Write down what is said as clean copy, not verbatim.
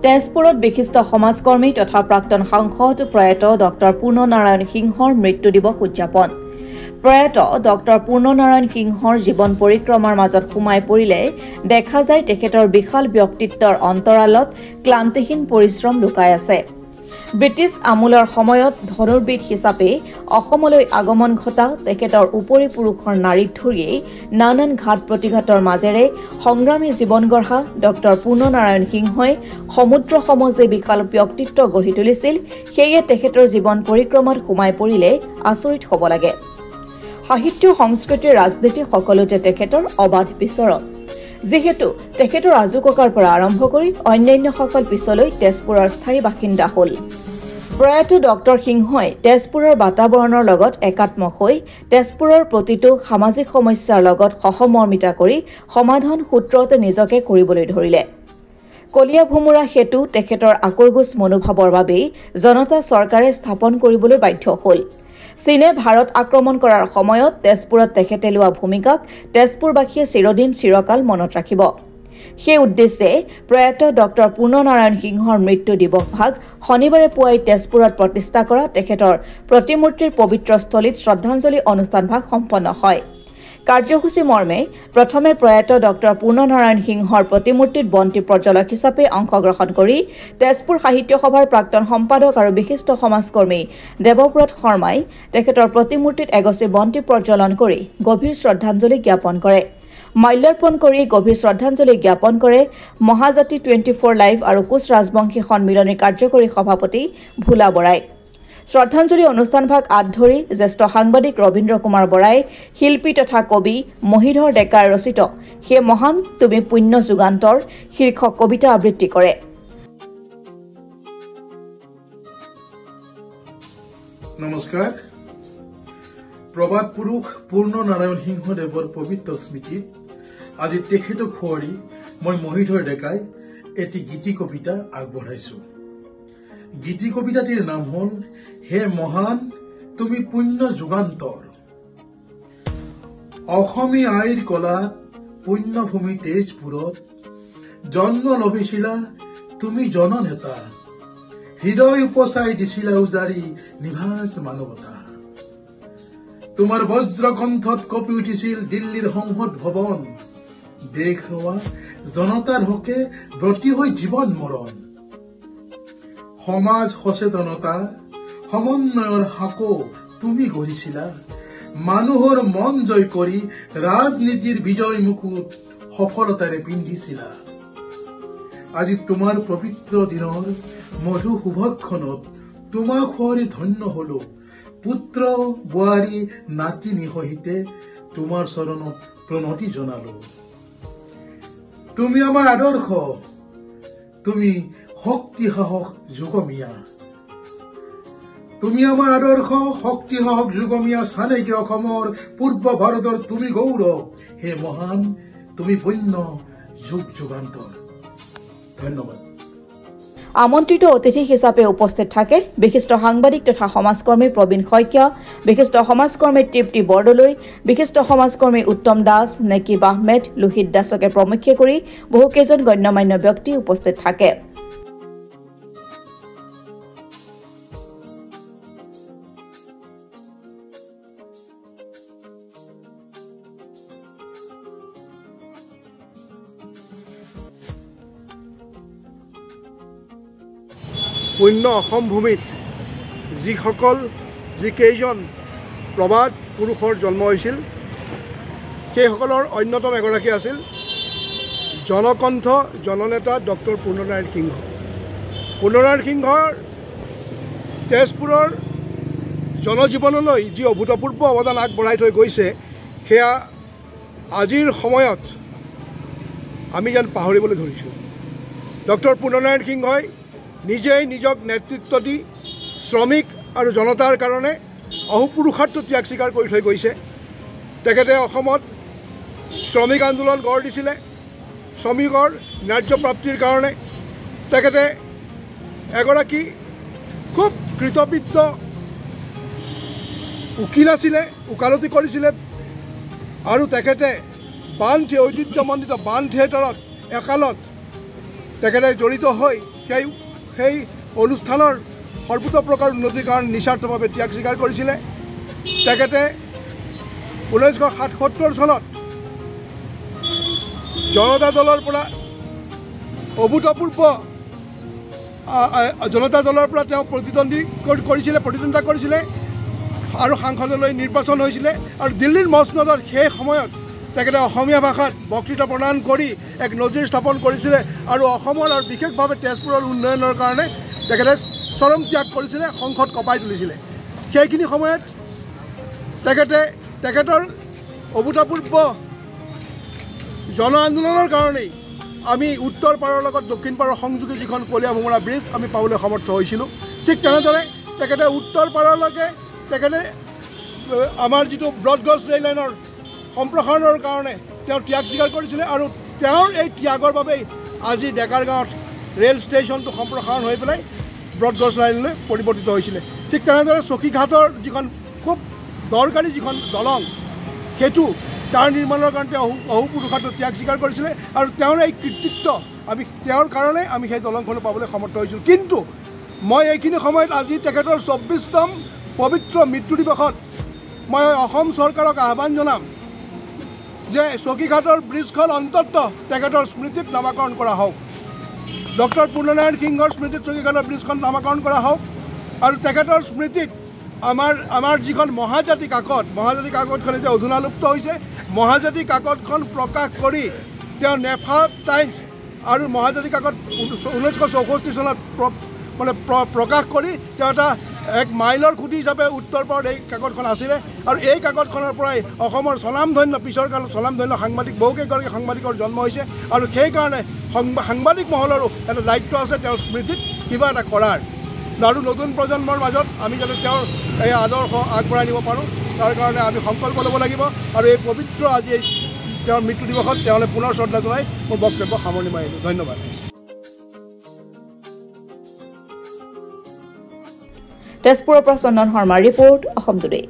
তেজপুৰত বিশিষ্ট সমাজকৰ্মী তথা প্ৰাক্তন সাংসদ প্ৰয়াত ডক্টৰ পূৰ্ণনাৰায়ণ সিংহৰ মৃত্যু দিৱস উদযাপন। প্ৰয়াত ডক্টৰ পূৰ্ণনাৰায়ণ সিংহৰ জীৱন পৰিক্ৰমাৰ মাজত সোমাই পৰিলে দেখা যায় তেখেতৰ বিশাল ব্যক্তিত্বৰ অন্তৰালত ক্লান্তিহীন পৰিশ্ৰম লুকাই আছে। ব্ৰিটিছ আমোলৰ সময়ত ধনুৰ্বিদ হিচাপে অসমলৈ আগমন ঘটা তেখেতৰ উপৰি পুৰুষৰ নাৰীক ধৰিয়েই নানান ঘাত প্ৰতিঘাতৰ মাজেৰে সংগ্ৰামী জীৱন গঢ়া ডক্টৰ পূৰ্ণনাৰায়ণ সিংহই সমুদ্ৰ সমজে বিশাল ব্যক্তিত্ব গঢ়ি তুলিছিল। সেয়ে তেখেতৰ জীৱন পৰিক্ৰমাত সোমাই পৰিলে আচৰিত হ'ব লাগে। সাহিত্য সংস্কৃতি ৰাজনীতি সকলোতে তেখেতৰ অবাধ বিচৰণ। যিহেতু তেখেতৰ আজুককাৰ পৰা আৰম্ভ কৰি অন্যান্যসকল পিছলৈ তেজপুৰৰ স্থায়ী বাসিন্দা হ'ল। প্ৰয়াত ডক্টৰ সিংহই তেজপুৰৰ বাতাবৰণৰ লগত একাত্ম হৈ তেজপুৰৰ প্ৰতিটো সামাজিক সমস্যাৰ লগত সহমৰ্মিতা কৰি সমাধান সূত্ৰতে নিজকে কৰিবলৈ ধৰিলে। কলীয়া ভোমোৰা সেতু তেখেতৰ আকোৰগোজ মনোভাৱৰ বাবেই জনতা চৰকাৰে স্থাপন কৰিবলৈ বাধ্য হ'ল। চীনে ভাৰত আক্ৰমণ কৰাৰ সময়ত তেজপুৰত তেখেতে লোৱা ভূমিকাক তেজপুৰবাসীয়ে চিৰদিন চিৰকাল মনত ৰাখিব। সেই উদ্দেশ্যে প্ৰয়াত ডক্টৰ পূৰ্ণনাৰায়ণ সিংহৰ মৃত্যু দিৱসভাগ শনিবাৰে পুৱাই তেজপুৰত প্ৰতিষ্ঠা কৰা তেখেতৰ প্ৰতিমূৰ্তিৰ পবিত্ৰ স্থলীত শ্ৰদ্ধাঞ্জলি অনুষ্ঠানভাগ সম্পন্ন হয়। কাৰ্যসূচী মৰ্মে প্ৰথমে প্ৰয়াত ডক্টৰ পূৰ্ণনাৰায়ণ সিংহৰ প্ৰতিমূৰ্তিত বন্তি প্ৰজ্বলক হিচাপে অংশগ্ৰহণ কৰি তেজপুৰ সাহিত্য সভাৰ প্ৰাক্তন সম্পাদক আৰু বিশিষ্ট সমাজকৰ্মী দেৱব্ৰত শৰ্মাই তেখেতৰ প্ৰতিমূৰ্তিত এগছি বন্তি প্ৰজ্বলন কৰি গভীৰ শ্ৰদ্ধাঞ্জলি জ্ঞাপন কৰে। মাল্যাৰ্পণ কৰি গভীৰ শ্ৰদ্ধাঞ্জলি জ্ঞাপন কৰে মহাজাতি 24 লাইভ আৰু কোচ ৰাজবংশী সন্মিলনীৰ কাৰ্যকৰী সভাপতি ভোলা বৰাই। শ্ৰদ্ধাঞ্জলি অনুষ্ঠানভাগ আঁত ধৰি জ্যেষ্ঠ সাংবাদিক ৰবীন্দ্ৰ কুমাৰ বৰাই শিল্পী তথা কবি মহিধৰ ডেকাৰ ৰচিত হে মহান তুমি পুণ্য যুগান্তৰ শীৰ্ষক কবিতা আবৃত্তি কৰে। নমস্কাৰ। প্ৰবাদ পুৰুষ পূৰ্ণনাৰায়ণ সিংহদেৱৰ পবিত্ৰ স্মৃতিত আজি তেখেতক সুঁৱৰি মই মহিধৰ ডেকাই এটি গীতি কবিতা আগবঢ়াইছো। গীতি কবিতাটিৰ নাম হ'ল হে মহান তুমি পুণ্য যুগান্তৰ। অসমীয়া আইৰ কলাত পুণ্যভূমি তেজপুৰত জন্ম লভিছিলা তুমি জননেতা। হৃদয় উপচাই দিছিলা উজাৰি নিভাজ মানৱতা। তোমাৰ বজ্ৰকণ্ঠত কঁপি উঠিছিল দিল্লীৰ সংসদ ভৱন। দেশ সেৱা জনতাৰ হকে ব্ৰতী হৈ জীৱন মৰণ। সমাজ সচেতনতা সমন্বয়ৰ সাঁকো তুমি গঢ়িছিলা। মানুহৰ মন জয় কৰি ৰাজনীতিৰ বিজয় মুকুট সফলতাৰে পিন্ধিছিলা। আজি তোমাৰ পবিত্ৰ দিনৰ মধু শুভক্ষণত তোমাক সুঁৱৰি ধন্য হলো। পুত্ৰ বোৱাৰী নাতিনী সহিতে তোমাৰ চৰণত প্ৰণতি জনালো। তুমি আমাৰ আদৰ্শ, তুমি শক্তি সাহস যুগমীয়া। তুমি আমাৰ আদৰ্শ শক্তি সাহস যুগমীয়া। চানেকি অসমৰ পূৰ্ব ভাৰতৰ তুমি গৌৰৱ। হে মহান তুমি পুণ্য যুগ যুগান্তৰ। ধন্যবাদ। আমন্ত্ৰিত অতিথি হিচাপে উপস্থিত থাকে বিশিষ্ট সাংবাদিক তথা সমাজকৰ্মী প্ৰবীণ শইকীয়া, বিশিষ্ট সমাজকৰ্মী তৃপ্তি বৰদলৈ, বিশিষ্ট সমাজকৰ্মী উত্তম দাস, নেকিব আহমেদ, লোহিত দাসকে প্ৰমুখ্যে কৰি বহুকেইজন গণ্যমান্য ব্যক্তি উপস্থিত থাকে। পুণ্য অসম ভূমিত যিকেইজন প্ৰবাদ পুৰুষৰ জন্ম হৈছিল সেইসকলৰ অন্যতম এগৰাকী আছিল জনকণ্ঠ জননেতা ডক্টৰ পূৰ্ণনাৰায়ণ সিংহ। পূৰ্ণনাৰায়ণ সিংহৰ তেজপুৰৰ জনজীৱনলৈ যি অভূতপূৰ্ব অৱদান আগবঢ়াই থৈ গৈছে সেয়া আজিৰ সময়ত আমি যেন পাহৰিবলৈ ধৰিছোঁ। ডক্টৰ পূৰ্ণনাৰায়ণ সিংহই নিজেই নিজক নেতৃত্ব দি শ্ৰমিক আৰু জনতাৰ কাৰণে অহোপুৰুষাৰ্থ ত্যাগ স্বীকাৰ কৰি থৈ গৈছে। তেখেতে অসমত শ্ৰমিক আন্দোলন গঢ় দিছিলে। শ্ৰমিকৰ ন্যায্য প্ৰাপ্তিৰ কাৰণে তেখেতে এগৰাকী খুব কৃতবিদ্য উকিল আছিলে, ওকালতি কৰিছিলে আৰু তেখেতে ঐতিহ্যমণ্ডিত বান থিয়েটাৰত একালত তেখেতে জড়িত হৈ সেই অনুষ্ঠানৰ সৰ্বোচ্চ উন্নতিৰ কাৰণে নিস্বাৰ্থভাৱে ত্যাগ স্বীকাৰ কৰিছিলে। তেখেতে 1977 চনত জনতা দলৰ পৰা অভূতপূৰ্ব জনতা দলৰ পৰা তেওঁ প্ৰতিদ্বন্দ্বিতা কৰিছিলে আৰু সাংসদলৈ নিৰ্বাচন হৈছিলে। আৰু দিল্লীৰ মছনদত সেই সময়ত তেখেতে অসমীয়া ভাষাত বক্তৃতা প্ৰদান কৰি এক নজিৰ স্থাপন কৰিছিলে আৰু অসমৰ আৰু বিশেষভাৱে তেজপুৰৰ উন্নয়নৰ কাৰণে তেখেতে চৰম ত্যাগ কৰিছিলে, সংসদ কঁপাই তুলিছিলে। সেইখিনি সময়ত তেখেতৰ অভূতপূৰ্ব জন আন্দোলনৰ কাৰণেই আমি উত্তৰ পাৰৰ লগত দক্ষিণ পাৰৰ সংযোগী যিখন কলীয়া ভোমোৰা ব্ৰিজ আমি পাবলৈ সমৰ্থ হৈছিলোঁ। ঠিক তেনেদৰে তেখেতে উত্তৰ পাৰলৈকে তেখেতে আমাৰ যিটো ব্ৰডগজ ৰেল লাইনৰ সম্প্ৰসাৰণৰ কাৰণে তেওঁ ত্যাগ স্বীকাৰ কৰিছিলে আৰু তেওঁৰ এই ত্যাগৰ বাবেই আজি ডেকাৰ গাঁৱত ৰেল ষ্টেচনটো সম্প্ৰসাৰণ হৈ পেলাই ব্ৰডগজ লাইনলৈ পৰিৱৰ্তিত হৈছিলে। ঠিক তেনেদৰে চকীঘাটৰ যিখন খুব দৰকাৰী যিখন দলং সেইটো তাৰ নিৰ্মাণৰ কাৰণে তেওঁ অহোপুৰুষাৰ্থ ত্যাগ স্বীকাৰ কৰিছিলে আৰু তেওঁৰ এই কৃতিত্ব তেওঁৰ কাৰণে আমি সেই দলংখনো পাবলৈ সমৰ্থ হৈছিলোঁ। কিন্তু মই এইখিনি সময়ত আজি তেখেতৰ 24তম পবিত্ৰ মৃত্যু দিৱসত মই অসম চৰকাৰক আহ্বান জনাম যে চকীঘাটৰ ব্ৰিজখন অন্ততঃ তেখেতৰ স্মৃতিত নামাকৰণ কৰা হওক। ডক্টৰ পূৰ্ণনাৰায়ণ সিংহৰ স্মৃতিত চকীঘাটৰ ব্ৰিজখন নামাকৰণ কৰা হওক আৰু তেখেতৰ স্মৃতিত আমাৰ যিখন মহাজাতি কাকতখন এতিয়া অধুনালুপ্ত হৈছে, মহাজাতি কাকতখন প্ৰকাশ কৰি তেওঁ নেফা টাইমছ আৰু মহাজাতি কাকত 1964 চনত প্ৰকাশ কৰি তেওঁ এটা এক মাইলৰ খুঁটি হিচাপে উত্তৰ পাৰত এই কাকতখন আছিলে আৰু এই কাকতখনৰ পৰাই অসমৰ স্বনামধন্য পিছৰ কালত স্বনামধন্য সাংবাদিক বহুকেইগৰাকী সাংবাদিকৰ জন্ম হৈছে আৰু সেইকাৰণে সাংবাদিক মহলৰো এটা দায়িত্ব আছে তেওঁৰ স্মৃতিত কিবা এটা কৰাৰ আৰু নতুন প্ৰজন্মৰ মাজত আমি যাতে তেওঁৰ এই আদৰ্শ আগবঢ়াই নিব পাৰোঁ তাৰ কাৰণে আমি সংকল্প ল'ব লাগিব। আৰু এই পবিত্ৰ আজি তেওঁৰ মৃত্যু দিৱসত তেওঁলৈ পুনৰ শ্ৰদ্ধা জনাই মোৰ বক্তব্য সামৰণি মাৰিলোঁ। ধন্যবাদ। তেজপুৰৰ পৰা চন্দন শৰ্মাৰ ৰিপৰ্ট, অসম টুডে।